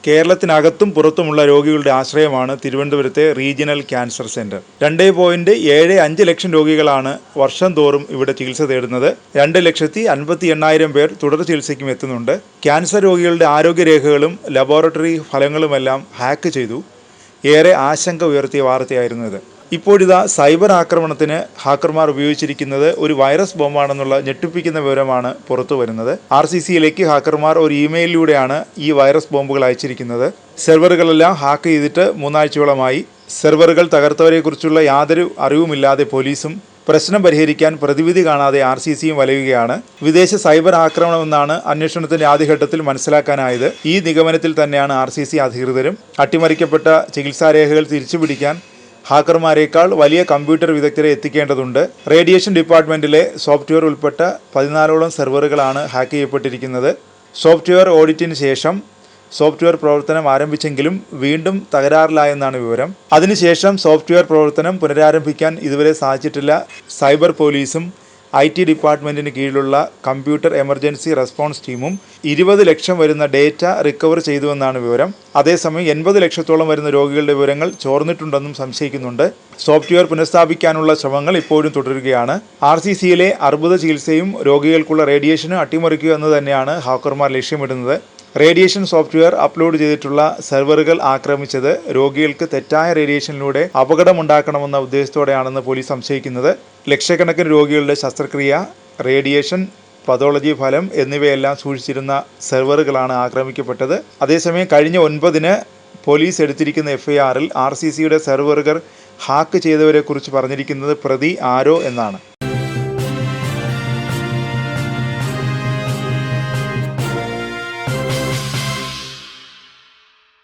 കേരളത്തിനകത്തും പുറത്തുമുള്ള രോഗികളുടെ ആശ്രയമാണ് തിരുവനന്തപുരത്തെ regional cancer centre. 2.75 ലക്ഷം രോഗികളാണ് വർഷം തോറും ഇവിടെ ചികിത്സ തേടുന്നത്. 2,58,000 പേർ തുടർ ചികിത്സയ്ക്കും എത്തുന്നുണ്ട്. ക്യാൻസർ രോഗികളുടെ ആരോഗ്യരേഖകളും ലബോറട്ടറി ഫലങ്ങളുമെല്ലാം ഹാക്ക് ചെയ്തു. ഏറെ ആശങ്ക ഉയർത്തിയ വാർത്തയായിരുന്നു ഇത്. ഇപ്പോഴിതാ സൈബർ ആക്രമണത്തിന് ഹാക്കർമാർ ഉപയോഗിച്ചിരിക്കുന്നത് ഒരു വൈറസ് ബോംബാണെന്നുള്ള ഞെട്ടിപ്പിക്കുന്ന വിവരമാണ് പുറത്തു വരുന്നത്. RCCയിലേക്ക് ഹാക്കർമാർ ഒരു ഇമെയിലിലൂടെയാണ് ഈ വൈറസ് ബോംബുകൾ അയച്ചിരിക്കുന്നത്. സെർവറുകളെല്ലാം ഹാക്ക് ചെയ്തിട്ട് 3 ആഴ്ചയോളമായി. സെർവറുകൾ തകർത്തവരെക്കുറിച്ചുള്ള യാതൊരു അറിവുമില്ലാതെ പോലീസും പ്രശ്നം പരിഹരിക്കാൻ പ്രതിവിധി കാണാതെ RCCയും വലയുകയാണ്. വിദേശ സൈബർ ആക്രമണമെന്നാണ് അന്വേഷണത്തിന്റെ ആദ്യഘട്ടത്തിൽ മനസ്സിലാക്കാനായത്. ഈ നിഗമനത്തിൽ തന്നെയാണ് RCC അധികൃതരും. അട്ടിമറിക്കപ്പെട്ട ചികിത്സാരേഖകൾ തിരിച്ചുപിടിക്കാൻ ഹാക്കർമാരേക്കാൾ വലിയ കമ്പ്യൂട്ടർ വിദഗ്ധരെ എത്തിക്കേണ്ടതുണ്ട്. റേഡിയേഷൻ ഡിപ്പാർട്ട്മെന്റിലെ സോഫ്റ്റ്വെയർ ഉൾപ്പെട്ട 14ഓളം സെർവറുകളാണ് ഹാക്ക് ചെയ്യപ്പെട്ടിരിക്കുന്നത്. സോഫ്റ്റ്വെയർ ഓഡിറ്റിന് ശേഷം സോഫ്റ്റ്വെയർ പ്രവർത്തനം ആരംഭിച്ചെങ്കിലും വീണ്ടും തകരാറിലായെന്നാണ് വിവരം. അതിനുശേഷം സോഫ്റ്റ്വെയർ പ്രവർത്തനം പുനരാരംഭിക്കാൻ ഇതുവരെ സാധിച്ചിട്ടില്ല. സൈബർ പോലീസും IT ഡിപ്പാർട്ട്മെൻറ്റിന് കീഴിലുള്ള കമ്പ്യൂട്ടർ എമർജൻസി റെസ്പോൺസ് ടീമും 20 ലക്ഷം വരുന്ന ഡേറ്റ റിക്കവർ ചെയ്തുവെന്നാണ് വിവരം. അതേസമയം 80 ലക്ഷത്തോളം വരുന്ന രോഗികളുടെ വിവരങ്ങൾ ചോർന്നിട്ടുണ്ടെന്നും സംശയിക്കുന്നുണ്ട്. സോഫ്റ്റ്വെയർ പുനഃസ്ഥാപിക്കാനുള്ള ശ്രമങ്ങൾ ഇപ്പോഴും തുടരുകയാണ്. RCCയിലെ അർബുദ ചികിത്സയും രോഗികൾക്കുള്ള റേഡിയേഷനും അട്ടിമറിക്കുക എന്ന് തന്നെയാണ് ഹാക്കർമാർ ലക്ഷ്യമിടുന്നത്. റേഡിയേഷൻ സോഫ്റ്റ്വെയർ അപ്ലോഡ് ചെയ്തിട്ടുള്ള സെർവറുകൾ ആക്രമിച്ചത് രോഗികൾക്ക് തെറ്റായ റേഡിയേഷനിലൂടെ അപകടമുണ്ടാക്കണമെന്ന ഉദ്ദേശത്തോടെയാണെന്ന് പോലീസ് സംശയിക്കുന്നത്. ലക്ഷക്കണക്കിന് രോഗികളുടെ ശസ്ത്രക്രിയ, റേഡിയേഷൻ, പതോളജി ഫലം എന്നിവയെല്ലാം സൂക്ഷിച്ചിരുന്ന സെർവറുകളാണ് ആക്രമിക്കപ്പെട്ടത്. അതേസമയം കഴിഞ്ഞ 9-ന് പോലീസ് എടുത്തിരിക്കുന്ന FIRൽ RCCയുടെ സെർവറുകൾ ഹാക്ക് ചെയ്തവരെക്കുറിച്ച് പറഞ്ഞിരിക്കുന്നത് പ്രതി ആരോ എന്നാണ്.